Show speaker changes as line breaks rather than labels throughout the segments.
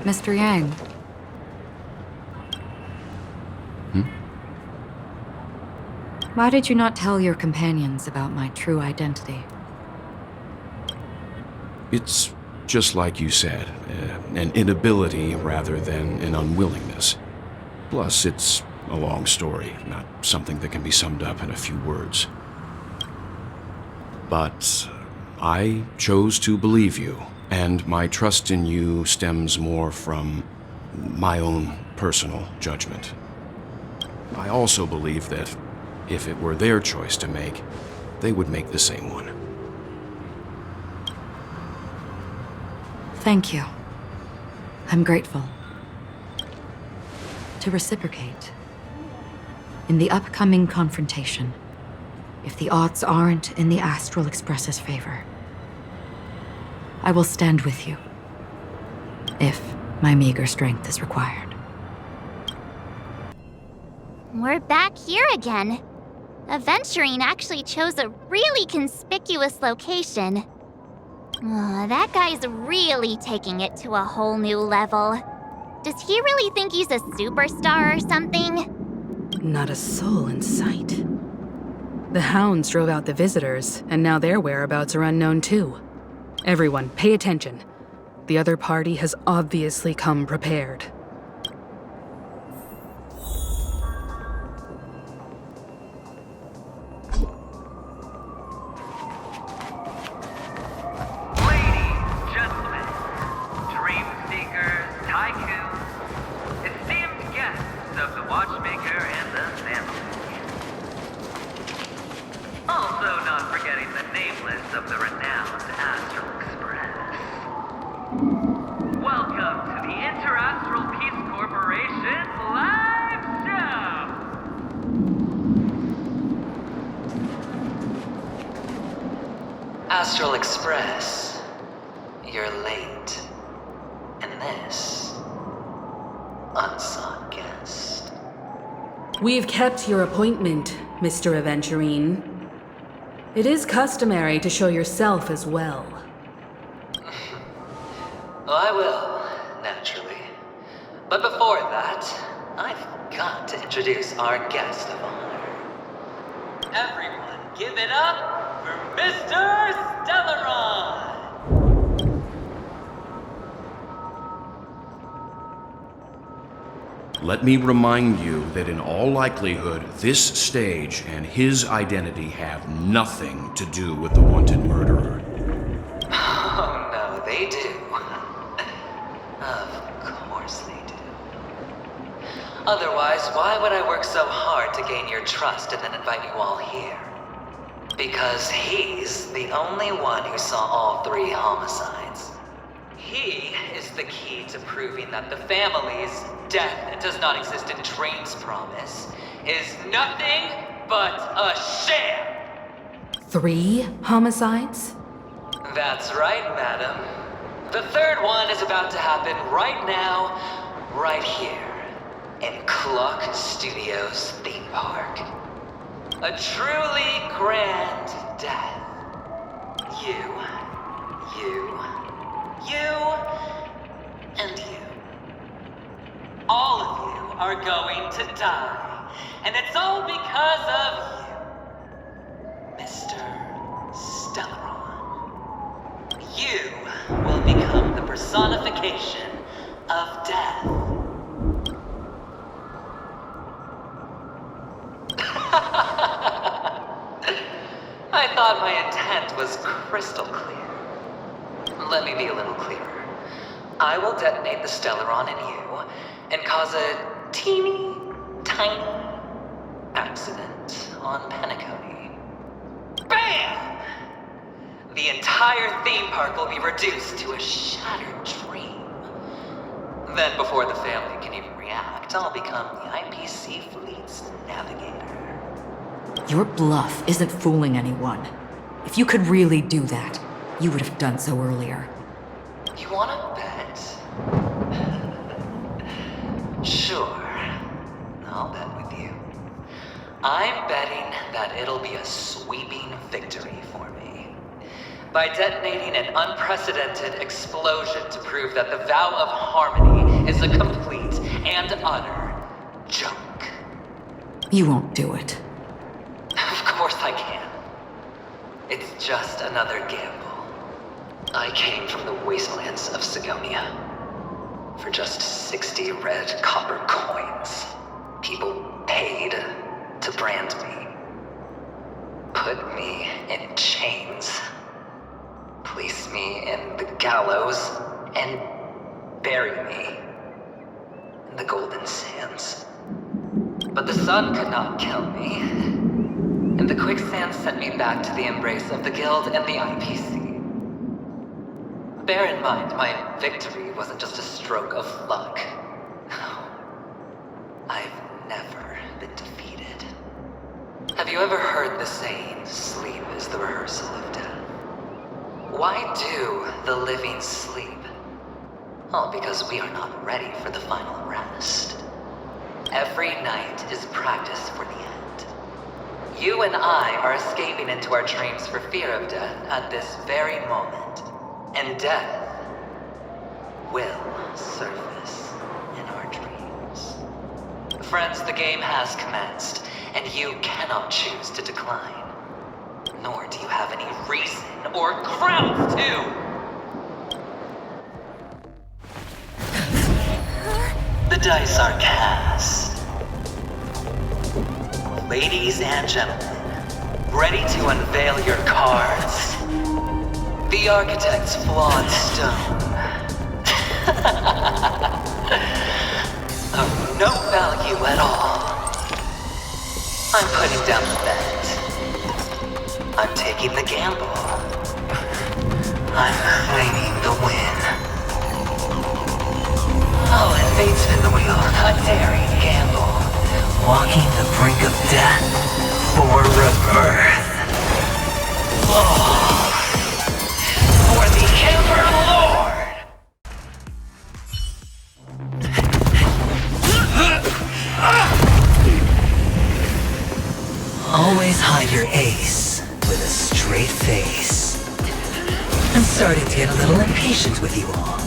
Mr. Yang. Why did you not tell your companions about my true identity?
It's just like you said, an inability rather than an unwillingness. Plus, it's a long story, not something that can be summed up in a few words. But I chose to believe you, and my trust in you stems more from my own personal judgment. I also believe that if it were their choice to make, they would make the same one.
Thank you. I'm grateful. To reciprocate, in the upcoming confrontation, if the odds aren't in the Astral Express's favor, I will stand with you, if my meager strength is required.
We're back here again. Aventurine actually chose a really conspicuous location. That guy's really taking it to a whole new level. Does he really think he's a superstar or something?
Not a soul in sight. The hounds drove out the visitors, and now their whereabouts are unknown too. Everyone, pay attention. The other party has obviously come prepared.
Astral Express, you're late. And this, unsought guest.
We've kept your appointment, Mr. Aventurine. It is customary to show yourself as well.
I will, naturally. But before that, I've got to introduce our guest of honor. Everyone, give it up for Mr. Stellaron!
Let me remind you that in all likelihood, this stage and his identity have nothing to do with the wanted murderer.
Oh, no, they do. Of course they do. Otherwise, why would I work so hard to gain your trust and then invite you all here? Because he's the only one who saw all 3 homicides. He is the key to proving that the family's death does not exist in Train's promise is nothing but a sham!
3 homicides?
That's right, madam. The 3rd one is about to happen right now, right here, in Clock Studios theme park. A truly grand death. You, and you. All of you are going to die. And it's all because of you, Mr. Stellaron. You will become the personification of death. I thought my intent was crystal clear. Let me be a little clearer. I will detonate the Stellaron in you and cause a teeny, tiny accident on Penacony. BAM! The entire theme park will be reduced to a shattered dream. Then before the family can even react, I'll become the IPC fleet's navigator.
Your bluff isn't fooling anyone. If you could really do that, you would have done so earlier.
You wanna bet? Sure. I'll bet with you. I'm betting that it'll be a sweeping victory for me. by detonating an unprecedented explosion to prove that the vow of harmony is a complete and utter joke.
You won't do it.
Of course I can. It's just another gamble. I came from the wastelands of Sigonia. For just 60 red copper coins, people paid to brand me. Put me in chains. Place me in the gallows and bury me in the golden sands. But the sun could not kill me, and the quicksand sent me back to the embrace of the guild and the IPC. Bear in mind, my victory wasn't just a stroke of luck. I've never been defeated. Have you ever heard the saying, sleep is the rehearsal of death? Why do the living sleep? Oh, because we are not ready for the final rest. Every night is practice for the end. You and I are escaping into our dreams for fear of death at this very moment. And death will surface in our dreams. Friends, the game has commenced, and you cannot choose to decline. Nor do you have any reason or grounds to! The dice are cast. Ladies and gentlemen, ready to unveil your cards? The architect's flawed stone. Of no value at all. I'm putting down the bet. I'm taking the gamble. I'm claiming the win. Oh, and fate spin the wheel. A daring gamble. Walking the brink of death for rebirth. Oh. For the Ember Lord! Always hide your ace with a straight face. I'm starting to get a little impatient with you all.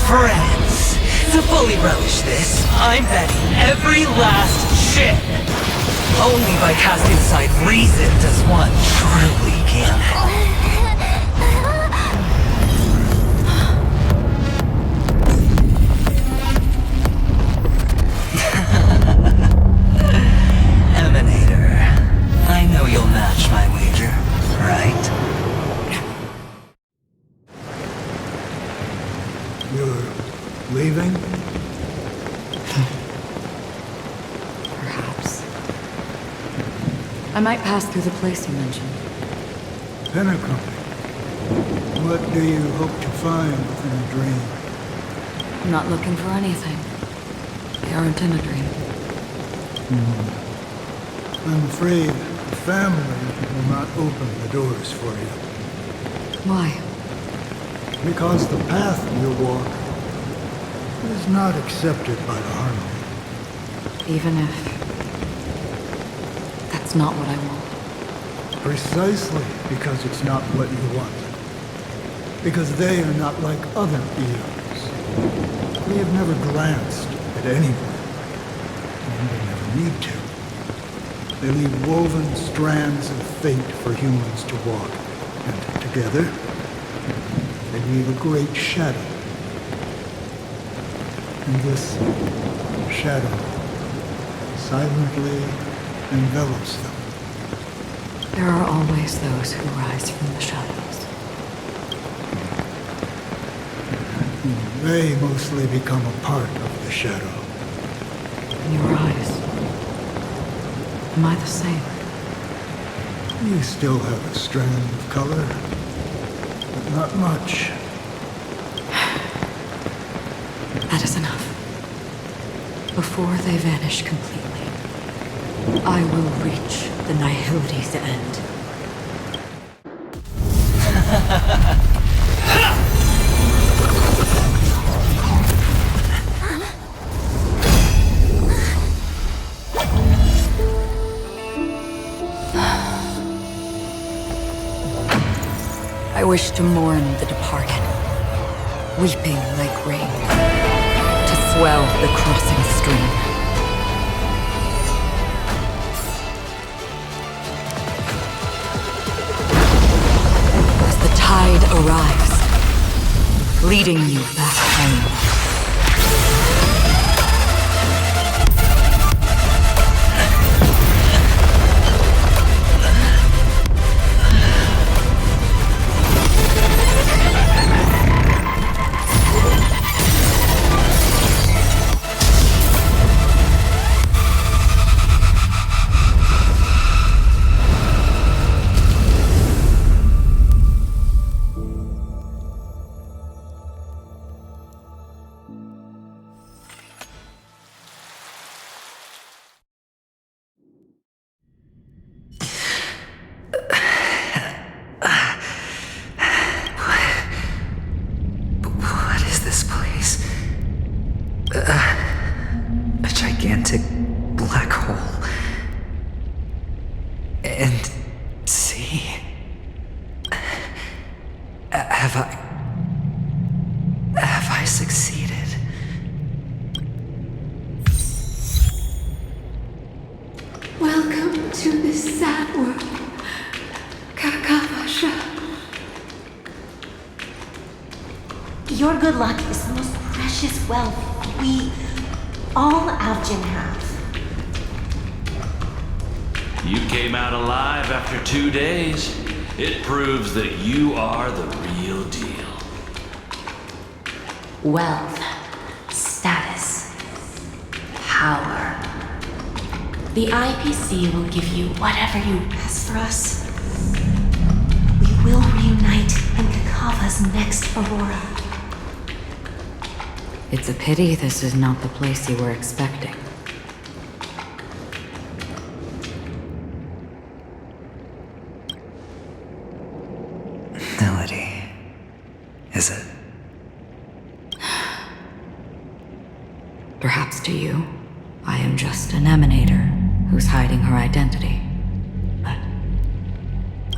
Friends, to fully relish this, I'm betting every last chip. Only by casting aside reason does one truly gamble. Emanator, I know you'll match my wager, right?
You're leaving?
Perhaps. I might pass through the place you mentioned.
Pinnacle. What do you hope to find within a dream?
I'm not looking for anything. They aren't in a dream.
I'm afraid the family will not open the doors for you.
Why?
Because the path you walk is not accepted by the Harmony.
Even if... that's not what I want.
Precisely because it's not what you want. Because they are not like other eons. We have never glanced at anyone. And they never need to. They leave woven strands of fate for humans to walk. And together, they weave a great shadow. And this shadow silently envelops them.
There are always those who rise from the shadows.
They mostly become a part of the shadow.
In your eyes. Am I the same?
You still have a strand of color, but not much.
That is enough. Before they vanish completely, I will reach the nihility's end. wish to mourn the departed, weeping like rain, to swell the crossing stream. As the tide arrives, leading you back home.
What is this place? A gigantic black hole. And see, have I succeeded?
Welcome to this sad world, Kakavasha.
Your good luck is the most precious wealth we, all Avgin, have.
You came out alive after 2 days. It proves that you are the real deal.
Wealth, status, power. The IPC will give you whatever you ask for us. We will reunite in Kakava's next Aurora.
It's a pity this is not the place you were expecting.
Melody. Is it?
Perhaps to you, I am just an emanator who's hiding her identity. But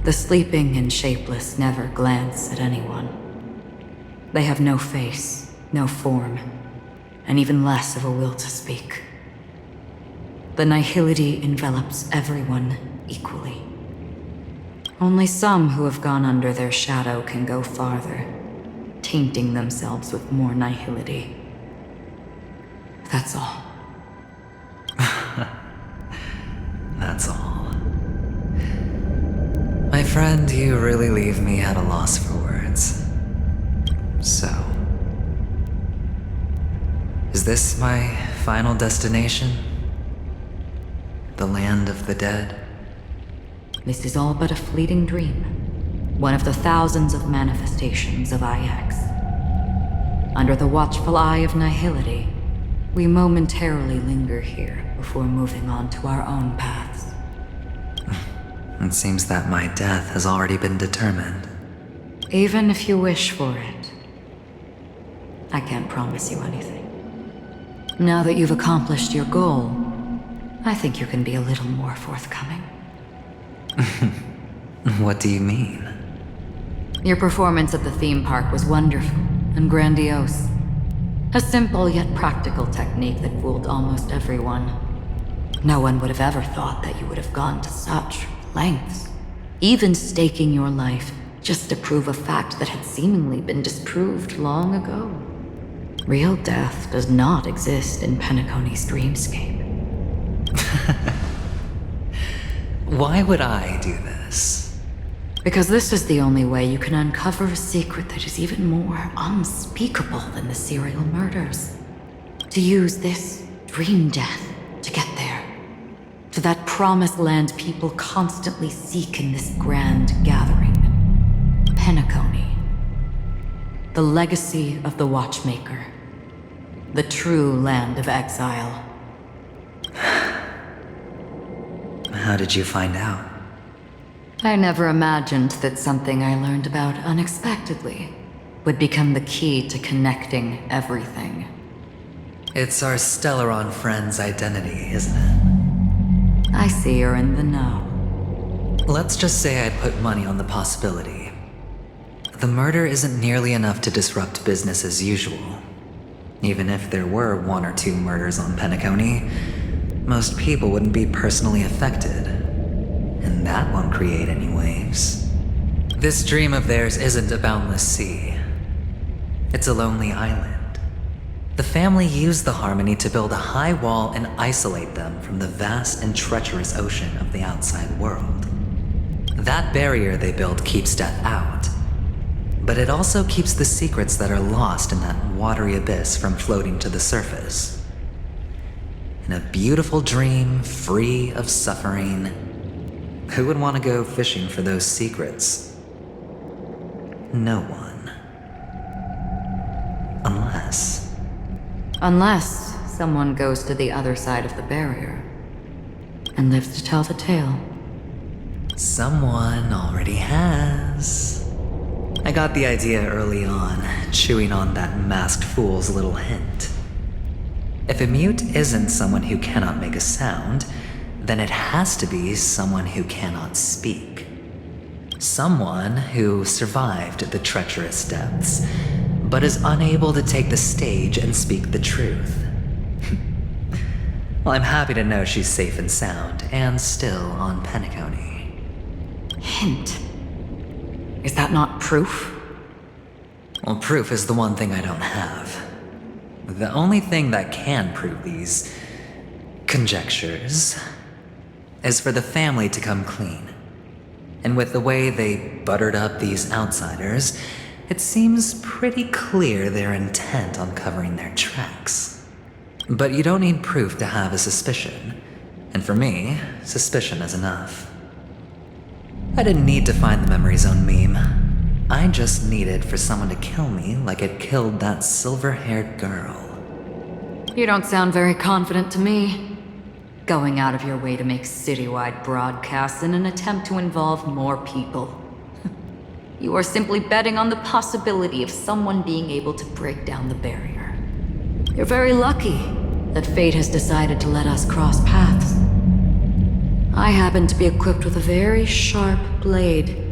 the sleeping and shapeless never glance at anyone. They have no face, no form, and even less of a will to speak. The nihility envelops everyone equally. Only some who have gone under their shadow can go farther, tainting themselves with more nihility. That's all.
That's all. My friend, you really leave me at a loss for words. So, is this my final destination? The land of the dead?
This is all but a fleeting dream. One of the thousands of manifestations of IX. Under the watchful eye of nihility, we momentarily linger here before moving on to our own paths.
It seems that my death has already been determined.
Even if you wish for it, I can't promise you anything. Now that you've accomplished your goal, I think you can be a little more forthcoming.
What do you mean?
Your performance at the theme park was wonderful and grandiose. A simple yet practical technique that fooled almost everyone. No one would have ever thought that you would have gone to such lengths, even staking your life just to prove a fact that had seemingly been disproved long ago. Real death does not exist in Penacony's dreamscape.
Why would I do this?
Because this is the only way you can uncover a secret that is even more unspeakable than the serial murders. To use this dream death to get there. To that promised land people constantly seek in this grand gathering. Penacony. The legacy of the Watchmaker. The true land of exile.
How did you find out?
I never imagined that something I learned about unexpectedly would become the key to connecting everything.
It's our Stellaron friend's identity, isn't it?
I see you're in the know.
Let's just say I put money on the possibility. the murder isn't nearly enough to disrupt business as usual. Even if there were 1 or 2 murders on Penacony, most people wouldn't be personally affected. And that won't create any waves. This dream of theirs isn't a boundless sea. It's a lonely island. The family used the Harmony to build a high wall and isolate them from the vast and treacherous ocean of the outside world. That barrier they built keeps death out, but it also keeps the secrets that are lost in that watery abyss from floating to the surface. In a beautiful dream free of suffering, who would want to go fishing for those secrets? No one.
Unless someone goes to the other side of the barrier and lives to tell the tale.
Someone already has. I got the idea early on, chewing on that masked fool's little hint. If a mute isn't someone who cannot make a sound, then it has to be someone who cannot speak. Someone who survived the treacherous depths, but is unable to take the stage and speak the truth. Well, I'm happy to know she's safe and sound, and still on Penacony.
Hint. Is that not proof?
Well, proof is the one thing I don't have. The only thing that can prove these conjectures is for the family to come clean. And with the way they buttered up these outsiders, it seems pretty clear they're intent on covering their tracks. But you don't need proof to have a suspicion. And for me, suspicion is enough. I didn't need to find the memory zone meme. I just needed for someone to kill me like it killed that silver-haired girl.
You don't sound very confident to me. Going out of your way to make citywide broadcasts in an attempt to involve more people. You are simply betting on the possibility of someone being able to break down the barrier. You're very lucky that fate has decided to let us cross paths. I happen to be equipped with a very sharp blade.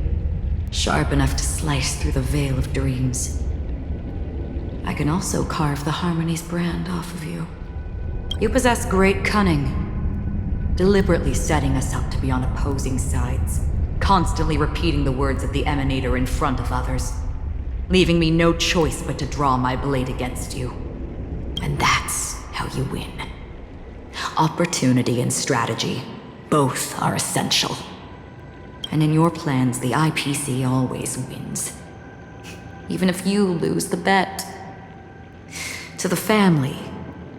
Sharp enough to slice through the veil of dreams. I can also carve the Harmony's brand off of you. You possess great cunning, deliberately setting us up to be on opposing sides, constantly repeating the words of the Emanator in front of others, leaving me no choice but to draw my blade against you. And that's how you win. Opportunity and strategy, both are essential. And in your plans, the IPC always wins. Even if you lose the bet. To the family,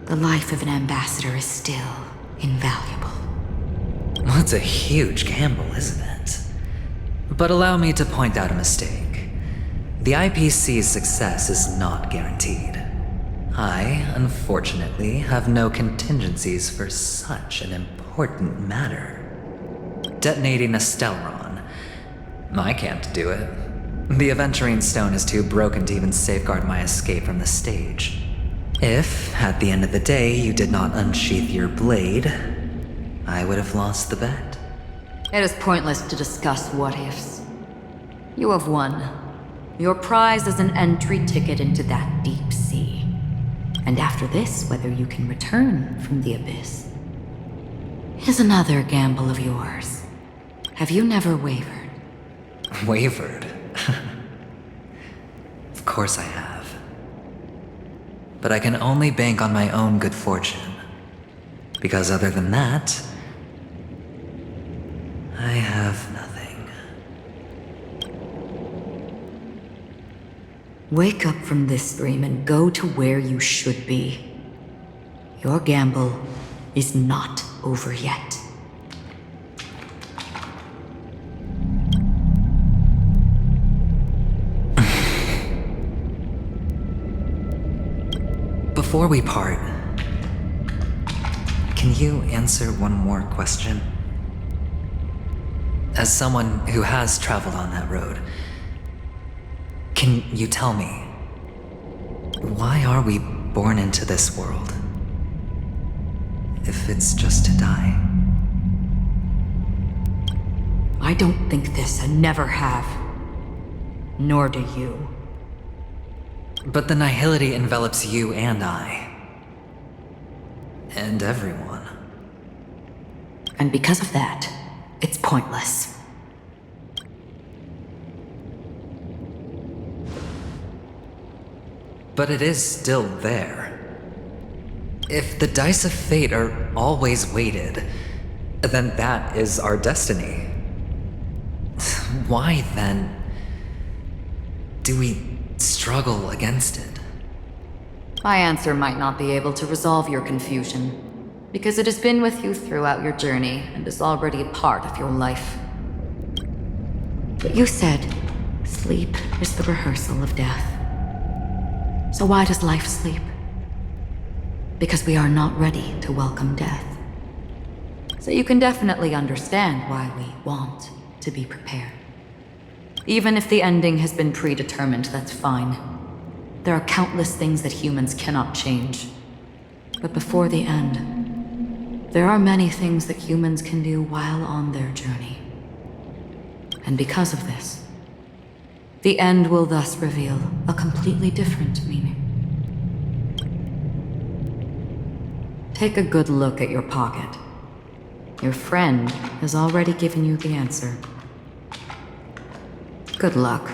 the life of an ambassador is still invaluable.
Well, it's a huge gamble, isn't it? But allow me to point out a mistake. The IPC's success is not guaranteed. I, unfortunately, have no contingencies for such an important matter. Detonating a Stellaron. I can't do it. The Aventurine Stone is too broken to even safeguard my escape from the stage. If, at the end of the day, you did not unsheath your blade, I would have lost the bet.
It is pointless to discuss what-ifs. You have won. Your prize is an entry ticket into that deep sea. And after this, whether you can return from the abyss is another gamble of yours. Have you never wavered?
Wavered? Of course I have. But I can only bank on my own good fortune. Because other than that, I have nothing.
Wake up from this dream and go to where you should be. Your gamble is not over yet.
Before we part, can you answer one more question? As someone who has traveled on that road, can you tell me, why are we born into this world? If it's just to die.
I don't think this and never have. Nor do you.
But the nihility envelops you and I. And everyone.
And because of that, it's pointless.
But it is still there. If the dice of fate are always weighted, then that is our destiny. Why then do we struggle against it?
My answer might not be able to resolve your confusion, because it has been with you throughout your journey and is already a part of your life. But you said, sleep is the rehearsal of death. So why does life sleep? Because we are not ready to welcome death. So you can definitely understand why we want to be prepared. Even if the ending has been predetermined, that's fine. There are countless things that humans cannot change. But before the end, there are many things that humans can do while on their journey. And because of this, the end will thus reveal a completely different meaning. Take a good look at your pocket. Your friend has already given you the answer. Good luck.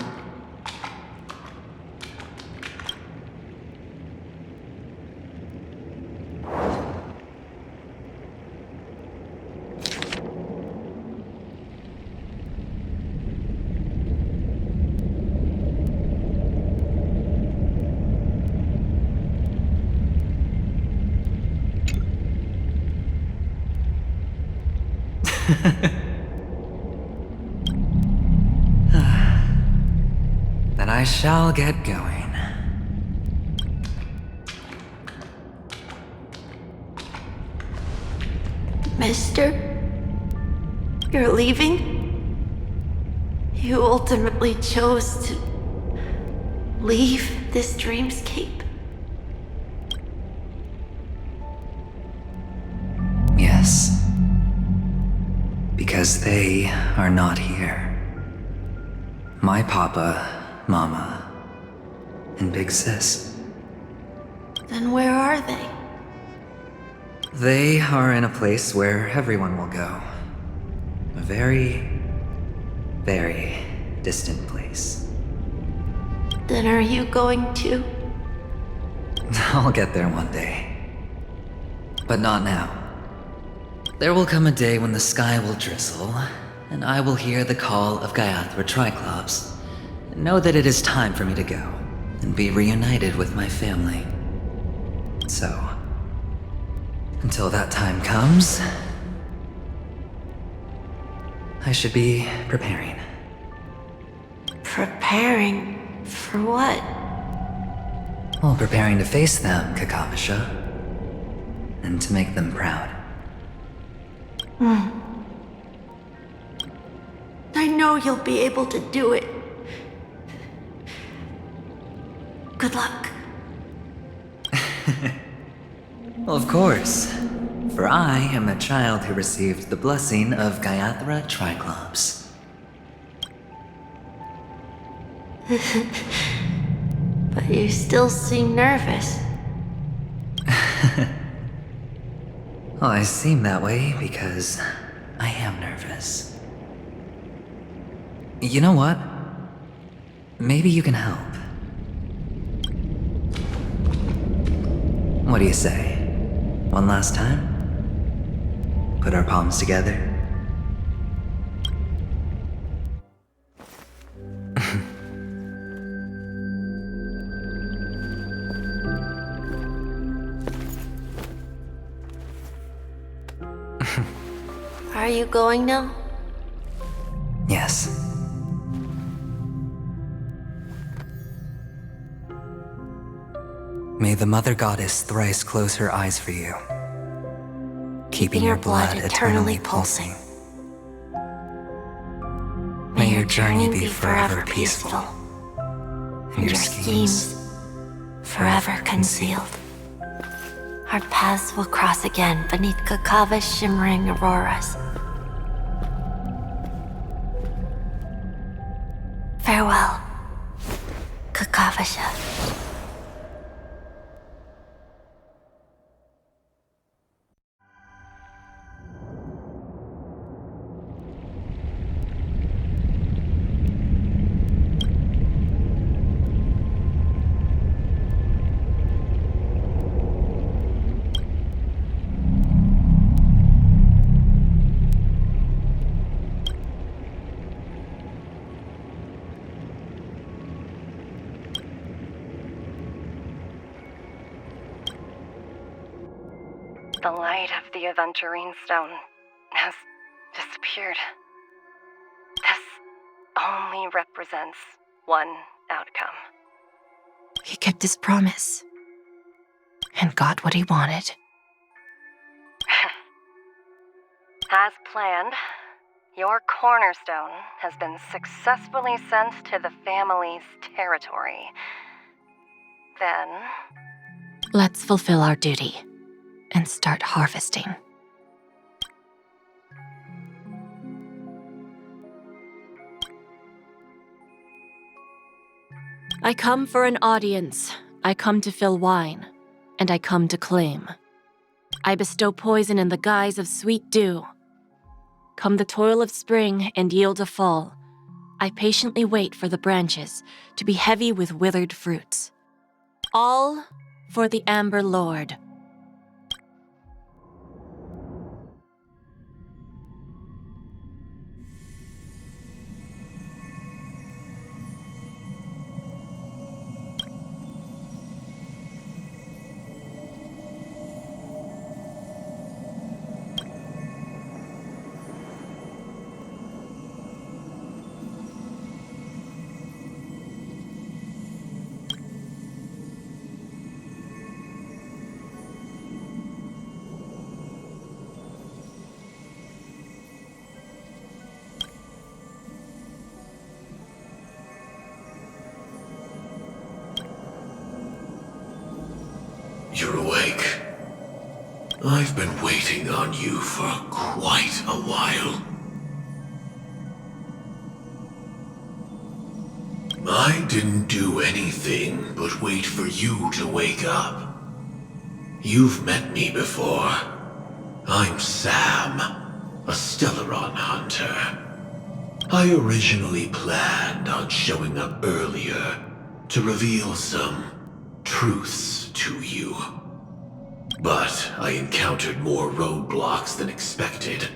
Then I shall get going.
Mister? You're leaving? You ultimately chose to leave this dreamscape?
Yes. Because they are not here. My papa, mama, and big sis.
Then where are they?
They are in a place where everyone will go. A very, very distant place.
Then are you going to?
I'll get there one day. But not now. There will come a day when the sky will drizzle, and I will hear the call of Gaiathra Triclops, and know that it is time for me to go, and be reunited with my family. So, until that time comes, I should be preparing.
Preparing for what?
Well, preparing to face them, Kakavasha, and to make them proud.
I know you'll be able to do it. Good luck.
Well, of course. For I am the child who received the blessing of Gaiathra Triclops.
But you still seem nervous.
Well, I seem that way because I am nervous. You know what? Maybe you can help. What do you say? One last time? Put our palms together?
Are you going now?
Yes. May the Mother Goddess thrice close her eyes for you, keeping your blood eternally pulsing. May your journey be forever peaceful, and your schemes
forever concealed. Our paths will cross again beneath Kakava's shimmering auroras. Farewell. Kavasha.
The light of the aventurine stone has disappeared. This only represents one outcome.
He kept his promise and got what he wanted.
As planned, your cornerstone has been successfully sent to the family's territory. Then,
Let's fulfill our duty and start harvesting. I come for an audience. I come to fill wine, and I come to claim. I bestow poison in the guise of sweet dew. Come the toil of spring and yield a fall. I patiently wait for the branches to be heavy with withered fruits. All for the Amber Lord.
You're awake. I've been waiting on you for quite a while. I didn't do anything but wait for you to wake up. You've met me before. I'm Sam, a Stellaron hunter. I originally planned on showing up earlier to reveal some truths to you. But I encountered more roadblocks than expected.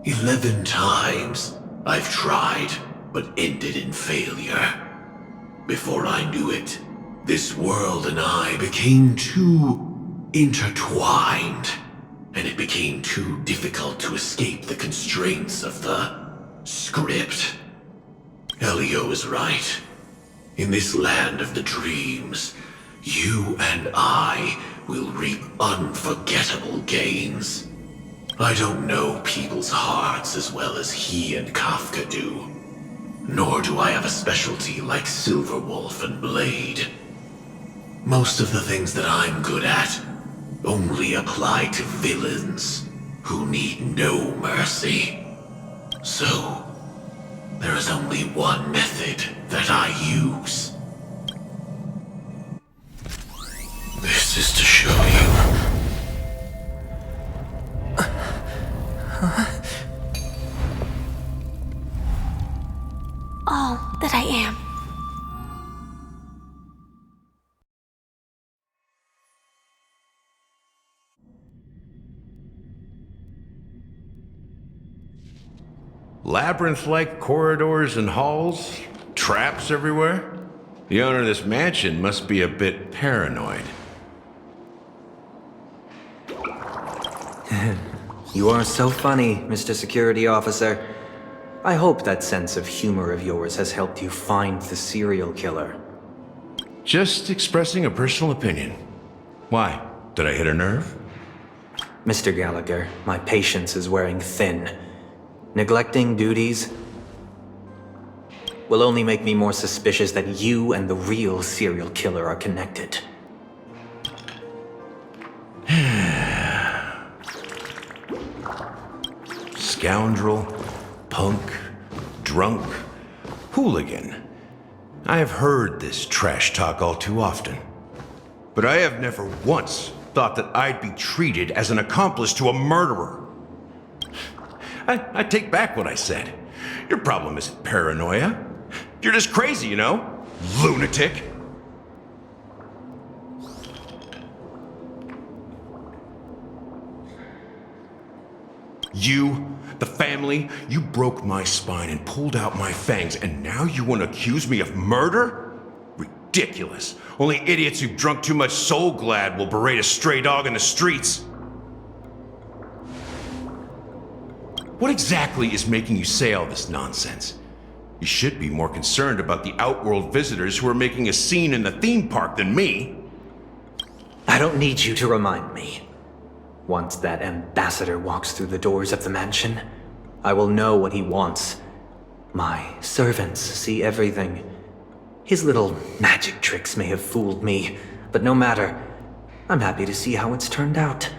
11 times I've tried, but ended in failure. Before I knew it, this world and I became too intertwined, and it became too difficult to escape the constraints of the script. Elio is right. In this land of the dreams, you and I will reap unforgettable gains. I don't know people's hearts as well as he and Kafka do. Nor do I have a specialty like Silverwolf and Blade. Most of the things that I'm good at only apply to villains who need no mercy. So, there is only one method that I use. This is to show you.
All that I am.
Labyrinth-like corridors and halls? Traps everywhere? The owner of this mansion must be a bit paranoid.
You are so funny, Mr. Security Officer. I hope that sense of humor of yours has helped you find the serial killer.
Just expressing a personal opinion. Why? Did I hit a nerve?
Mr. Gallagher, my patience is wearing thin. Neglecting duties will only make me more suspicious that you and the real serial killer are connected.
Scoundrel, punk, drunk, hooligan. I have heard this trash talk all too often. But I have never once thought that I'd be treated as an accomplice to a murderer. I take back what I said. Your problem isn't paranoia. You're just crazy, you know? Lunatic. You, the family, you broke my spine and pulled out my fangs, and now you want to accuse me of murder? Ridiculous. Only idiots who've drunk too much Soul Glad will berate a stray dog in the streets. What exactly is making you say all this nonsense? You should be more concerned about the Outworld visitors who are making a scene in the theme park than me.
I don't need you to remind me. Once that ambassador walks through the doors of the mansion, I will know what he wants. My servants see everything. His little magic tricks may have fooled me, but no matter. I'm happy to see how it's turned out.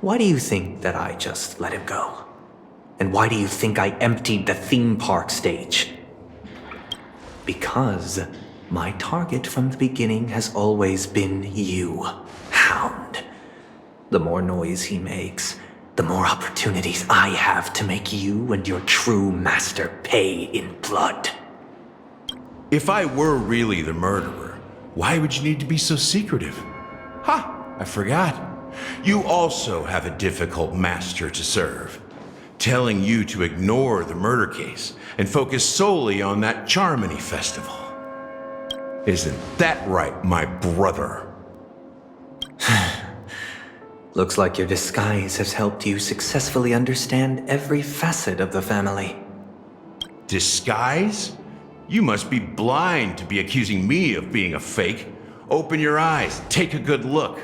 Why do you think that I just let him go? And why do you think I emptied the theme park stage? Because my target from the beginning has always been you, Hound. The more noise he makes, the more opportunities I have to make you and your true master pay in blood.
If I were really the murderer, why would you need to be so secretive? Ha! I forgot. You also have a difficult master to serve, telling you to ignore the murder case and focus solely on that Charmony festival. Isn't that right, my brother?
Looks like your disguise has helped you successfully understand every facet of the family.
Disguise? You must be blind to be accusing me of being a fake. Open your eyes, take a good look.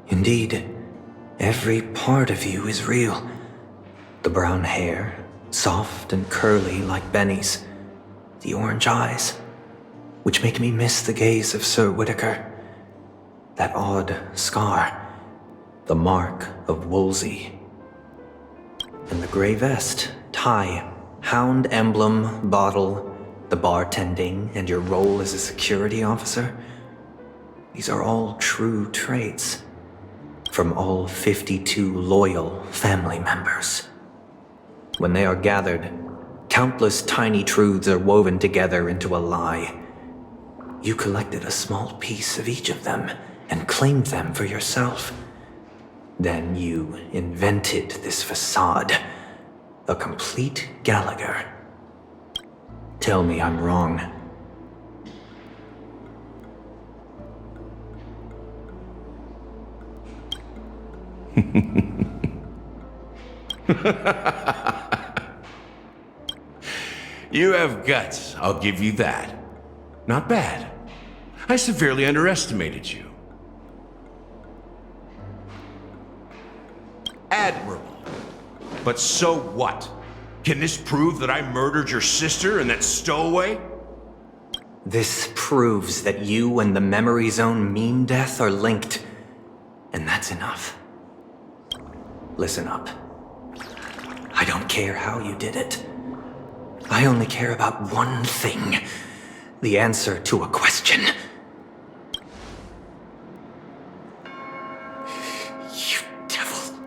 Indeed, every part of you is real. The brown hair, soft and curly like Benny's. The orange eyes, which make me miss the gaze of Sir Whitaker. That odd scar, the mark of Wolsey. And the gray vest, tie, hound emblem, bottle, the bartending, and your role as a security officer. These are all true traits from all 52 loyal family members. When they are gathered, countless tiny truths are woven together into a lie. You collected a small piece of each of them and claimed them for yourself. Then you invented this facade, a complete Gallagher. Tell me I'm wrong.
You have guts, I'll give you that. Not bad. I severely underestimated you. Admirable. But so what? Can this prove that I murdered your sister and that stowaway?
This proves that you and the Memory Zone meme death are linked. And that's enough. Listen up. I don't care how you did it. I only care about one thing. The answer to a question. You devil.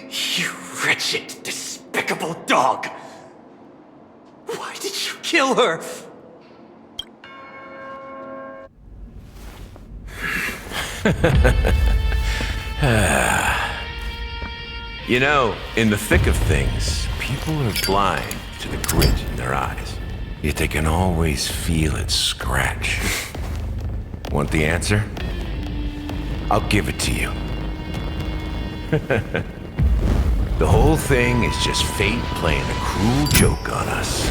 You wretched, despicable dog. Why did you kill her?
You know, in the thick of things, people are blind to the grit in their eyes. Yet they can always feel it scratch. Want the answer? I'll give it to you. The whole thing is just fate playing a cruel joke on us.